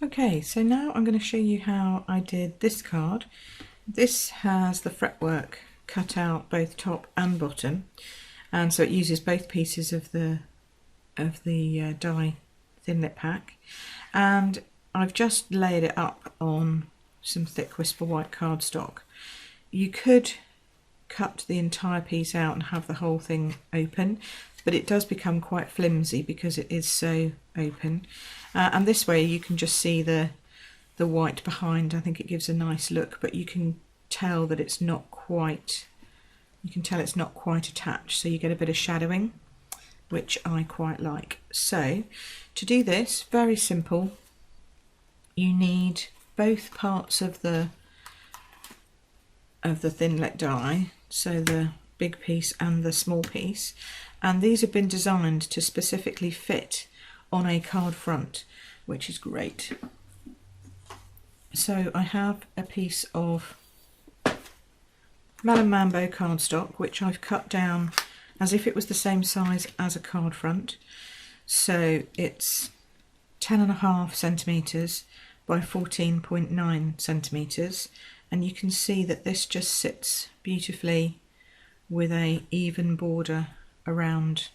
Okay, so now I'm going to show you how I did this card. This has the fretwork cut out both top and bottom, and so it uses both pieces of the die Thinlit pack, and I've just layered it up on some thick Whisper White cardstock. You could cut the entire piece out and have the whole thing open, but it does become quite flimsy because it is so open. And this way you can just see the white behind. I think it gives a nice look, but you can tell that it's not quite, attached, so you get a bit of shadowing, which I quite like. So to do this, very simple, you need both parts of the Thinlit die, so the big piece and the small piece, and these have been designed to specifically fit on a card front, which is great. So I have a piece of Melon Mambo cardstock, which I've cut down as if it was the same size as a card front. So it's 10.5 centimetres by 14.9 centimetres, and you can see that this just sits beautifully with a even border around,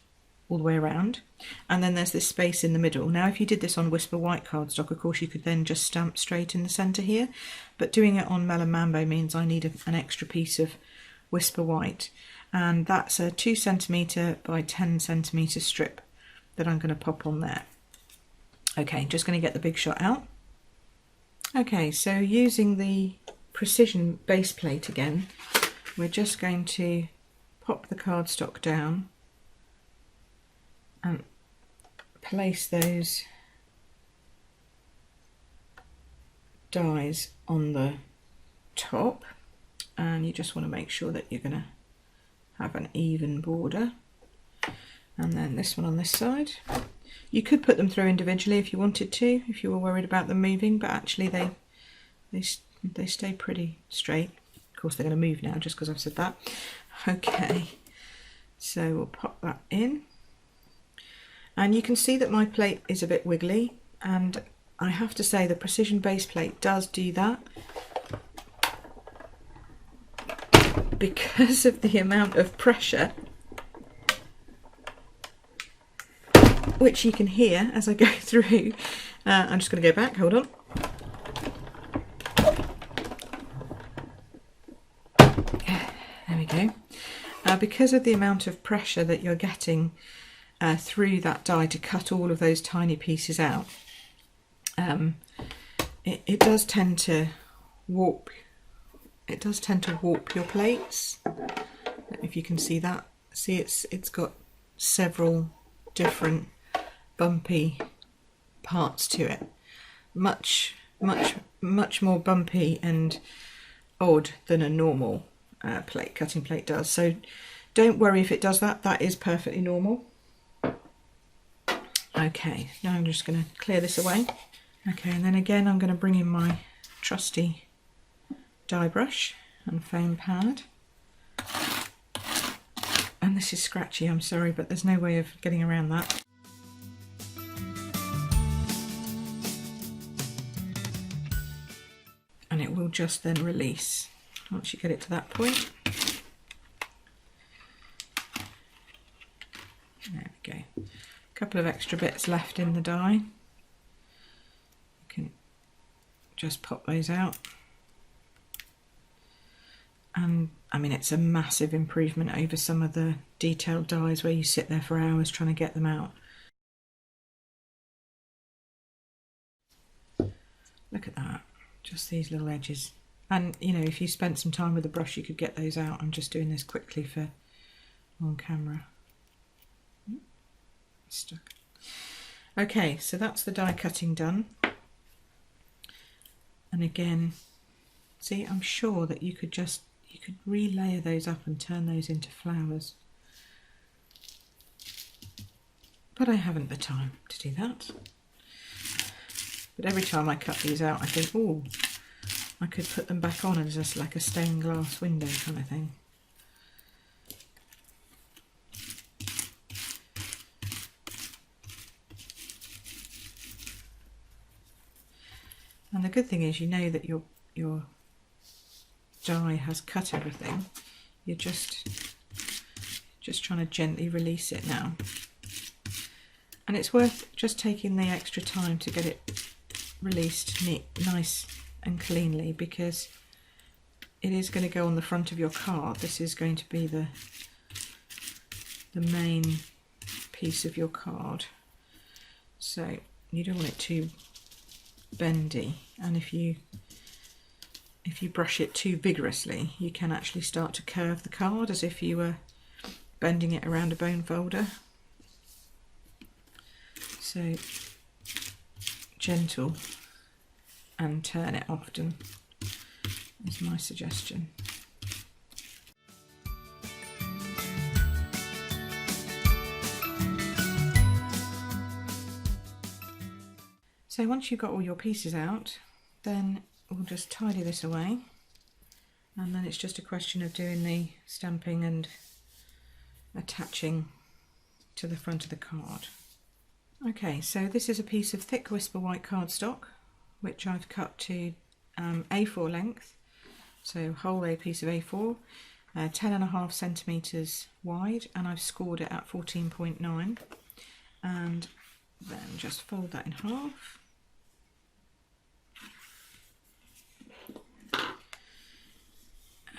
all the way around, and then there's this space in the middle. Now if you did this on Whisper White cardstock, of course you could then just stamp straight in the centre here, but doing it on Melon Mambo means I need an extra piece of Whisper White, and that's a 2 centimetre by 10 centimetre strip that I'm going to pop on there. Okay, just going to get the big shot out. Okay, so using the precision base plate again, we're just going to pop the cardstock down and place those dies on the top, and you just want to make sure that you're going to have an even border, and then this one on this side. You could put them through individually if you wanted to, if you were worried about them moving, but actually they stay pretty straight. Of course they're going to move now just because I've said that. Okay, so we'll pop that in. And you can see that my plate is a bit wiggly, and I have to say the precision base plate does do that because of the amount of pressure, which you can hear as I go through. I'm just going to go back, hold on. There we go. Because of the amount of pressure that you're getting through that die to cut all of those tiny pieces out, it does tend to warp. It does tend to warp your plates. I don't know if you can see that. See, it's got several different bumpy parts to it. Much more bumpy and odd than a normal cutting plate does. So don't worry if it does that. That is perfectly normal. Okay, now I'm just going to clear this away. Okay, and then again I'm going to bring in my trusty die brush and foam pad. And this is scratchy, I'm sorry, but there's no way of getting around that. And it will just then release once you get it to that point. There we go. A couple of extra bits left in the die. You can just pop those out. And I mean, it's a massive improvement over some of the detailed dies where you sit there for hours trying to get them out. Look at that, just these little edges. And you know, if you spent some time with the brush, you could get those out. I'm just doing this quickly for on camera. It's stuck. Okay, so that's the die cutting done. And again, see, I'm sure that you could relayer those up and turn those into flowers. But I haven't the time to do that. But every time I cut these out, I think, oh, I could put them back on as just like a stained glass window kind of thing. And the good thing is, you know that your die has cut everything. You're just trying to gently release it now. And it's worth just taking the extra time to get it released neat, nice and cleanly, because it is going to go on the front of your card. This is going to be the main piece of your card. So you don't want it too bendy, and if you brush it too vigorously, you can actually start to curve the card as if you were bending it around a bone folder. So gentle and turn it often is my suggestion. So once you've got all your pieces out, then we'll just tidy this away, and then it's just a question of doing the stamping and attaching to the front of the card. Okay, so this is a piece of thick Whisper white cardstock, which I've cut to A4 length, so whole A piece of A4, 10.5 centimetres wide, and I've scored it at 14.9, and then just fold that in half.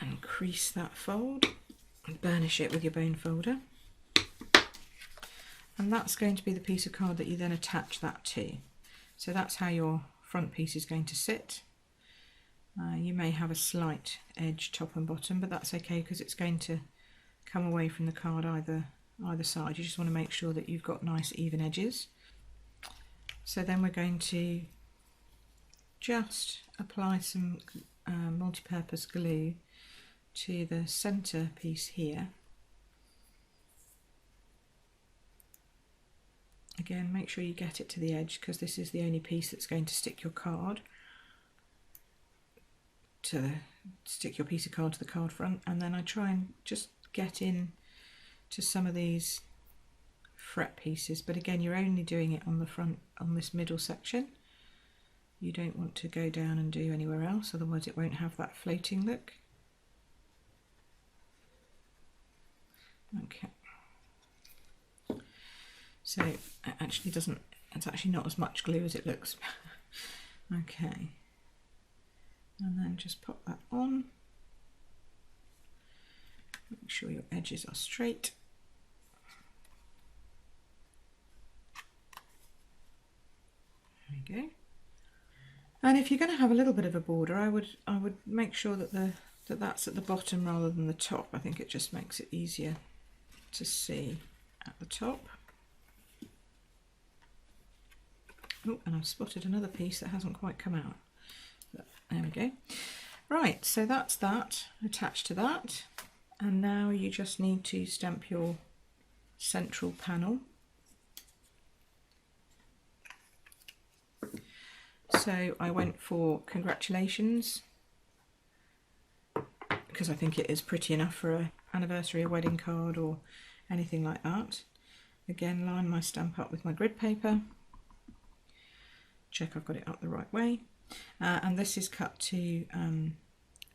And crease that fold and burnish it with your bone folder. And that's going to be the piece of card that you then attach that to. So that's how your front piece is going to sit. You may have a slight edge top and bottom, but that's okay because it's going to come away from the card either side. You just want to make sure that you've got nice even edges. So then we're going to just apply some multi-purpose glue to the centre piece here. Again, make sure you get it to the edge, because this is the only piece that's going to stick your card stick your piece of card to the card front. And then I try and just get in to some of these fret pieces, but again, you're only doing it on the front, on this middle section. You don't want to go down and do anywhere else, otherwise it won't have that floating look. Okay, so it actually doesn't, it's actually not as much glue as it looks. Okay, and then just pop that on. Make sure your edges are straight. There we go. And if you're going to have a little bit of a border, I would make sure that that's at the bottom rather than the top. I think it just makes it easier to see at the top. Oh, and I've spotted another piece that hasn't quite come out. But there we go. Right, so that's that attached to that. And now you just need to stamp your central panel. So I went for congratulations, because I think it is pretty enough for an anniversary, a wedding card or anything like that. Again, line my stamp up with my grid paper. Check I've got it up the right way. And this is cut to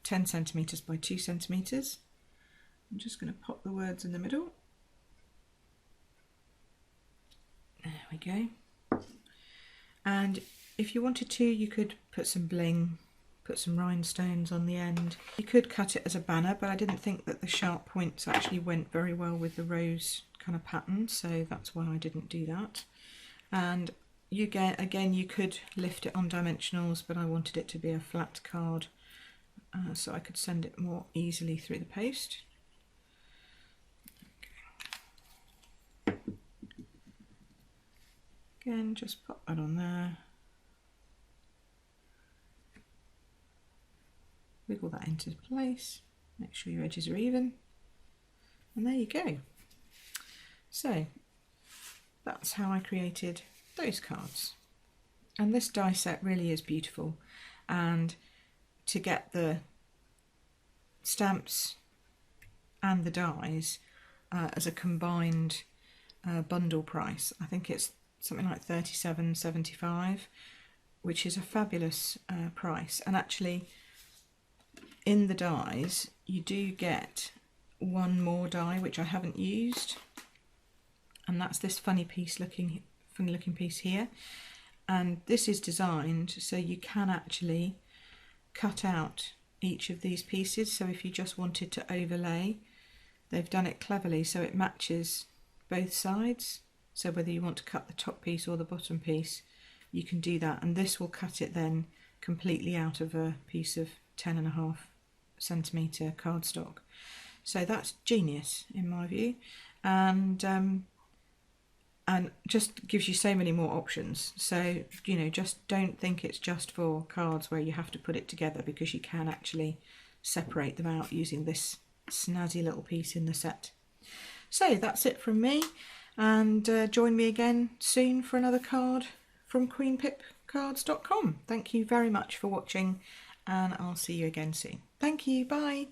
10 centimetres by 2 centimetres. I'm just going to pop the words in the middle. There we go. And if you wanted to, you could put some bling, put some rhinestones on the end. You could cut it as a banner, but I didn't think that the sharp points actually went very well with the rose kind of pattern, so that's why I didn't do that. And you get, again, you could lift it on dimensionals, but I wanted it to be a flat card so I could send it more easily through the post. Okay. Again, just pop that on there. Wiggle that into place, make sure your edges are even, and there you go. So that's how I created those cards. And this die set really is beautiful, and to get the stamps and the dies as a combined bundle price, I think it's something like £37.75. which is a fabulous price. And actually in the dies you do get one more die which I haven't used, and that's this funny looking piece here. And this is designed so you can actually cut out each of these pieces. So if you just wanted to overlay, they've done it cleverly so it matches both sides. So whether you want to cut the top piece or the bottom piece, you can do that, and this will cut it then completely out of a piece of 10.5 centimetre cardstock. So that's genius in my view, and just gives you so many more options. So, you know, just don't think it's just for cards where you have to put it together, because you can actually separate them out using this snazzy little piece in the set. So that's it from me, and join me again soon for another card from queenpipcards.com. Thank you very much for watching, and I'll see you again soon. Thank you, bye.